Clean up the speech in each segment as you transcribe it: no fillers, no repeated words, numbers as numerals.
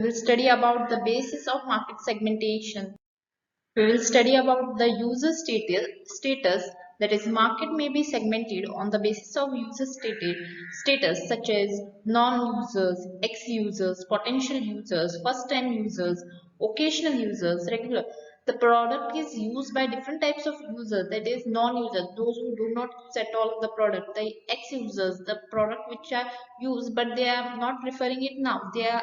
We will study about the basis of market segmentation. We will study about the user status, that is market may be segmented on the basis of user status such as non-users, ex-users, potential users, first-time users, occasional users, regular. The product is used by different types of users, that is non-users, those who do not use at all the product, the ex-users, the product which are used but they are not preferring it now. They are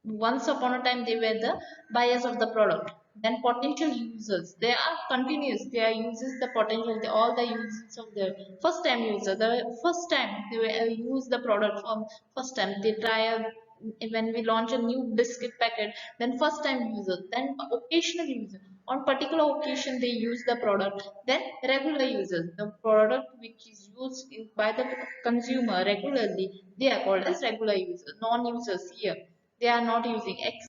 once upon a time they were the buyers of the product. Then potential users, they are continuous, they are uses the potential, all the users of the first time user, the first time they will use the product from first time they try when we launch a new biscuit packet, then first time user, then occasional user, on particular occasion they use the product, then regular users, the product which is used by the consumer regularly, they are called as regular users. Non-users here, they are not using X.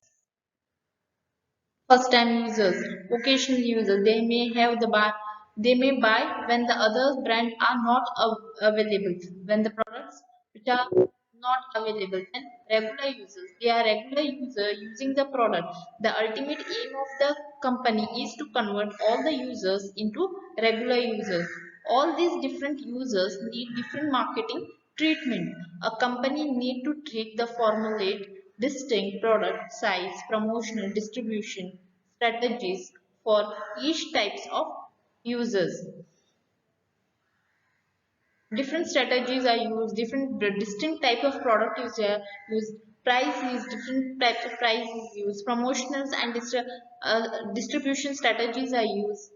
First time users, occasional users, they may buy when the other brands are not available, when the products which are not available. And regular users, they are regular user using the product. The ultimate aim of the company is to convert all the users into regular users. All these different users need different marketing treatment. A company need to treat the formulate distinct product size, promotional distribution strategies for each types of users. Different strategies are used, different distinct type of product is used, price is different types of price is used, promotionals and distribution strategies are used.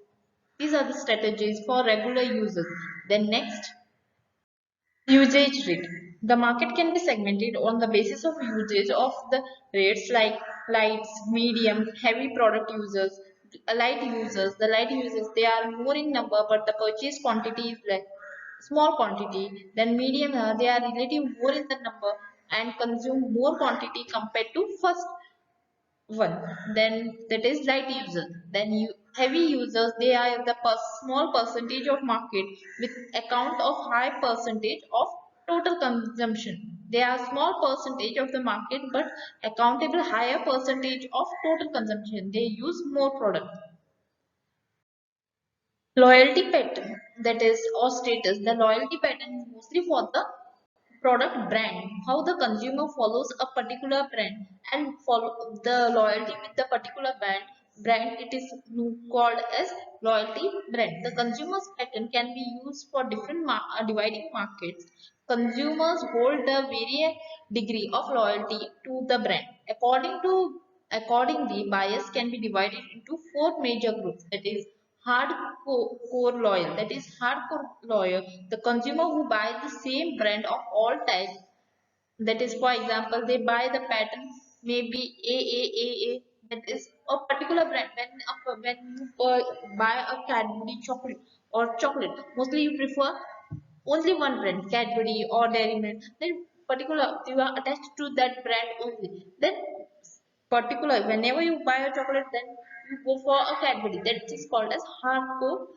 These are the strategies for regular users. Then next, usage rate. The market can be segmented on the basis of usage of the rates like lights, medium, heavy product users, light users. The light users, they are more in number but the purchase quantity is like small quantity. Then medium, they are relative more in the number and consume more quantity compared to first one. Then that is light users. Then you heavy users, they are the small percentage of market with account of high percentage of total consumption. They are small percentage of the market but accountable higher percentage of total consumption, they use more product. Loyalty pattern, that is or status, the loyalty pattern is mostly for the product brand, how the consumer follows a particular brand and follow the loyalty with the particular brand, it is called as loyalty brand. The consumer's pattern can be used for different dividing markets. Consumers hold a varying degree of loyalty to the brand. Accordingly, buyers can be divided into four major groups, that is hardcore loyal, that is hardcore loyal, the consumer who buy the same brand of all types, that is for example they buy the pattern maybe AAAA, that is a particular brand. When you buy a Cadbury chocolate or chocolate, mostly you prefer only one brand, Cadbury or Dairy Milk, then particular you are attached to that brand only. Then particular whenever you buy a chocolate, then you go for a Cadbury, that is called as hardcore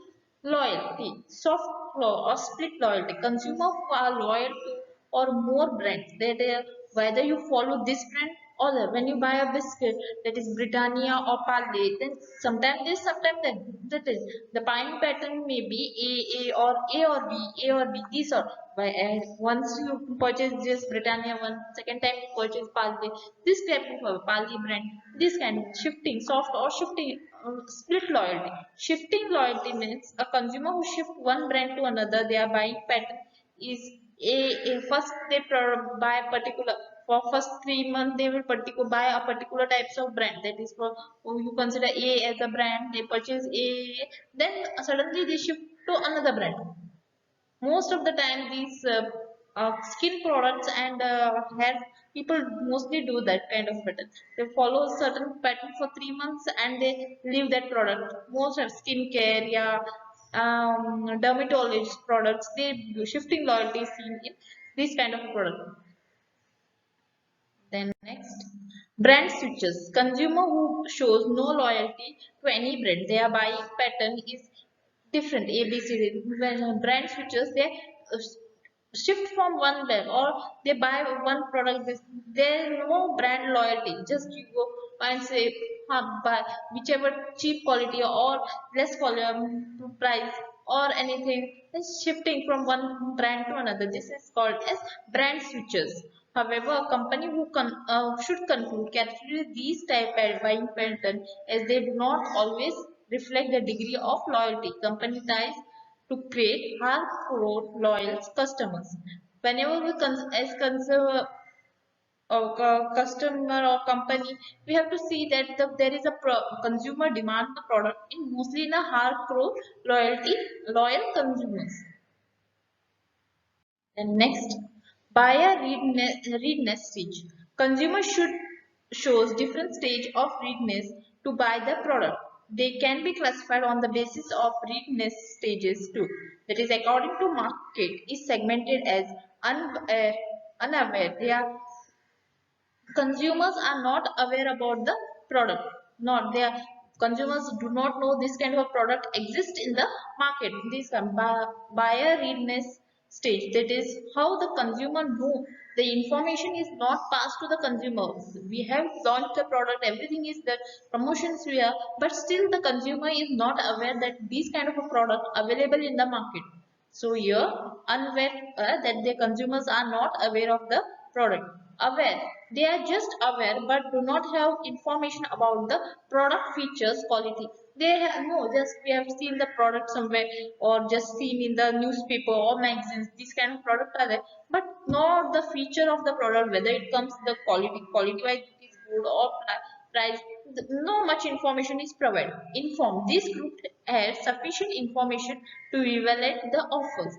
loyalty. Soft or split loyalty, consumer who are loyal to or more brands, that whether you follow this brand or the, when you buy a biscuit, that is Britannia or Parle, then sometimes this, sometimes that is the buying pattern may be A or B. These are once you purchase this Britannia, one second time you purchase Parle, this type of Parle brand, this kind of shifting, soft or shifting, split loyalty. Shifting loyalty means a consumer who shift one brand to another, their buying pattern is first they buy particular for first 3 months they will buy a particular types of brand, that is for you consider A as a brand, they purchase A, then suddenly they shift to another brand. Most of the time these skin products and hair people mostly do that kind of pattern. They follow a certain pattern for 3 months and they leave that product. Most of skincare, yeah, dermatologist products, they do shifting loyalty seen in this kind of product. Then next, brand switches. Consumer who shows no loyalty to any brand, their buying pattern is different. ABC when brand switches, they shift from one brand or they buy one product. There is no brand loyalty. Just you go and say, buy whichever cheap quality or less quality price or anything. Is shifting from one brand to another. This is called as brand switches. However, a company who should conclude carefully these type of buying pattern, as they do not always reflect the degree of loyalty company ties to create hardcore loyal customers. Whenever we as customer or company, we have to see that there is a consumer demand the product in mostly in a hardcore loyal consumers. And next, buyer readiness stage. Consumer should shows different stage of readiness to buy the product. They can be classified on the basis of readiness stages too. That is, according to market, is segmented as unaware. They are consumers are not aware about the product. Not their consumers do not know this kind of a product exists in the market. This buyer readiness stage, that is how the consumer know the information is not passed to the consumer. We have launched the product, everything is the promotions we are, but still the consumer is not aware that this kind of a product available in the market. So here, unaware, that the consumers are not aware of the product. Aware, they are just aware but do not have information about the product features, quality. They have no, just we have seen the product somewhere or just seen in the newspaper or magazines. These kind of products are there, but not the feature of the product, whether it comes the quality wise it is good or price. No much information is provided. Inform. This group has sufficient information to evaluate the offers.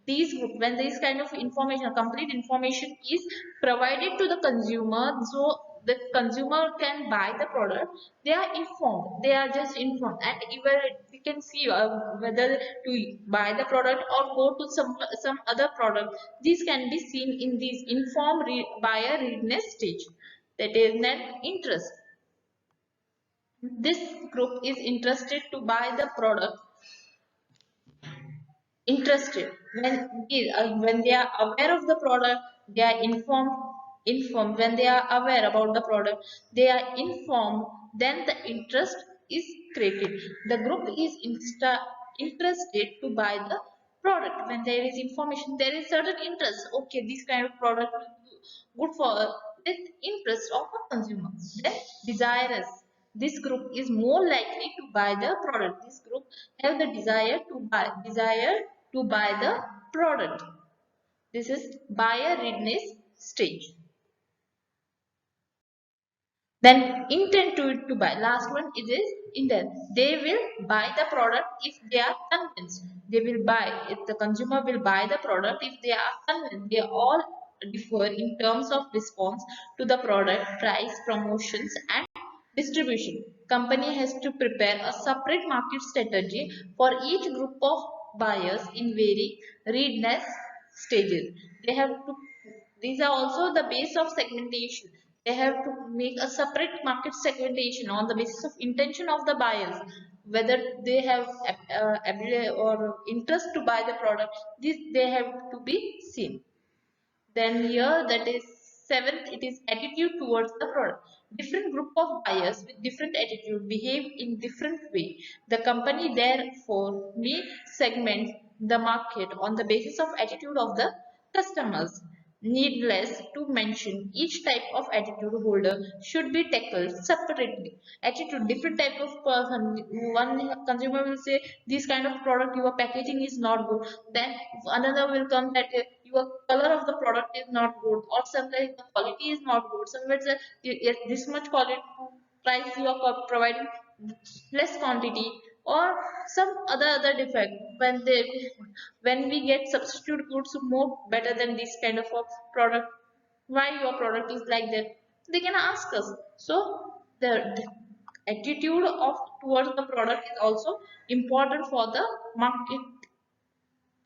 These group, when this kind of information, complete information is provided to the consumer, so the consumer can buy the product. They are informed. They are just informed, and even we can see whether to buy the product or go to some other product. These can be seen in this informed buyer readiness stage. That is net interest. This group is interested to buy the product. Interested when they are aware of the product, they are informed. When they are aware about the product, they are informed. Then the interest is created. The group is interested to buy the product. When there is information, there is certain interest. Okay, this kind of product is good for this interest of a consumer. Then desirous. This group is more likely to buy the product. This group have the desire to buy the product. This is buyer readiness stage. Then intent to buy. Last one is intent. They will buy the product if they are convinced. They will buy. If the consumer will buy the product if they are convinced. They all differ in terms of response to the product, price, promotions, and distribution. Company has to prepare a separate market strategy for each group of buyers in varying readiness stages. They have to. These are also the base of segmentation. They have to make a separate market segmentation on the basis of intention of the buyers, whether they have ability or interest to buy the product. This they have to be seen. Then here, that is seventh, it is attitude towards the product. Different group of buyers with different attitude behave in different way. The company therefore may segment the market on the basis of attitude of the customers. Needless to mention, each type of attitude holder should be tackled separately. Attitude, different type of person. One consumer will say this kind of product your packaging is not good. Then another will come that your color of the product is not good, or sometimes the quality is not good. Somewhere this much quality price you are providing less quantity, or some other defect. When we get substitute goods more better than this kind of a product, why your product is like that, they can ask us. So the attitude of towards the product is also important for the market,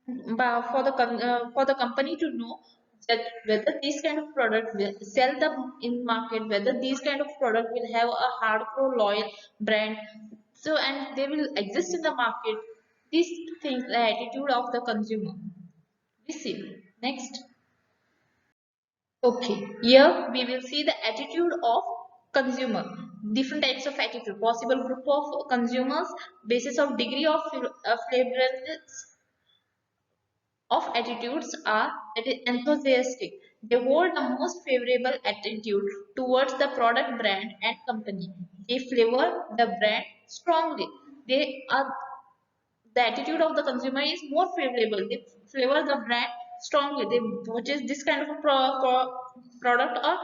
for the company to know that whether this kind of product will sell them in market, whether this kind of product will have a hardcore loyal brand, so and they will exist in the market. These things, the attitude of the consumer, we see. Next. Okay, here we will see the attitude of consumer. Different types of attitude. Possible group of consumers, basis of degree of flavorance of attitudes are that is enthusiastic. They hold the most favorable attitude towards the product, brand, and company. They flavor the brand strongly. They are the attitude of the consumer is more favorable. They favor the brand strongly. They purchase this kind of a product or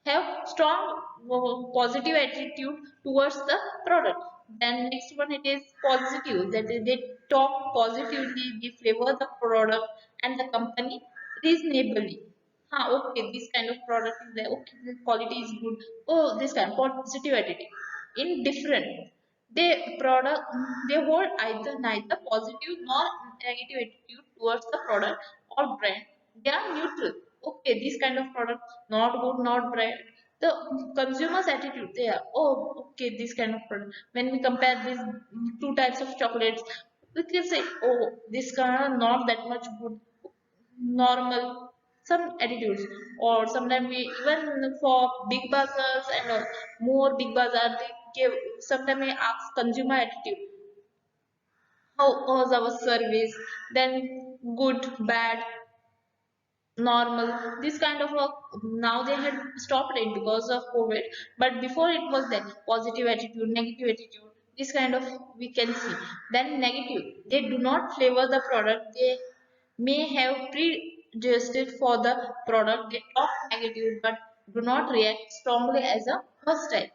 have strong positive attitude towards the product. Then next one it is positive. That is, they talk positively. They favor the product and the company reasonably. Okay, this kind of product is there. Okay, the quality is good. Oh, this kind of positive attitude. Indifferent. They hold either neither positive nor negative attitude towards the product or brand. They are neutral. Okay, this kind of product not good, not brand. The consumer's attitude, they are, oh, okay, this kind of product. When we compare these two types of chocolates, we can say, oh, this kind of not that much good, normal, some attitudes. Or sometimes we even for big bazaars and more big bazaar, they give, sometimes we ask consumer attitude, how was our service, then good, bad, normal, this kind of a, now they had stopped it because of COVID, but before it was there, positive attitude, negative attitude, this kind of we can see. Then negative, they do not flavor the product, they may have pre-adjusted for the product, they talk negative but do not react strongly as a hostile.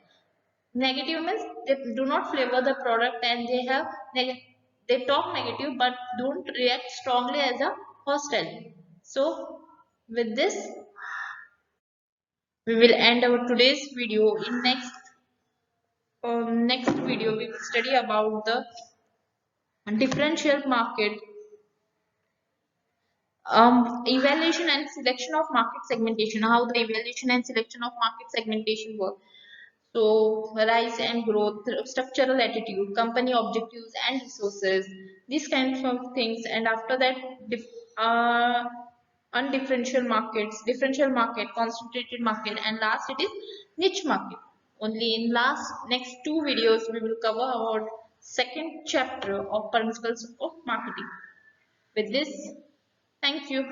Negative means they do not flavor the product and they have they talk negative but don't react strongly as a hostile. So with this we will end our today's video. In next video we will study about the differential market, evaluation and selection of market segmentation, how the evaluation and selection of market segmentation work. So, rise and growth, structural attitude, company objectives and resources, these kinds of things. And after that, uh, undifferential markets, differential market, concentrated market, and last it is niche market. Only in last next two videos we will cover our second chapter of principles of marketing. With this, thank you.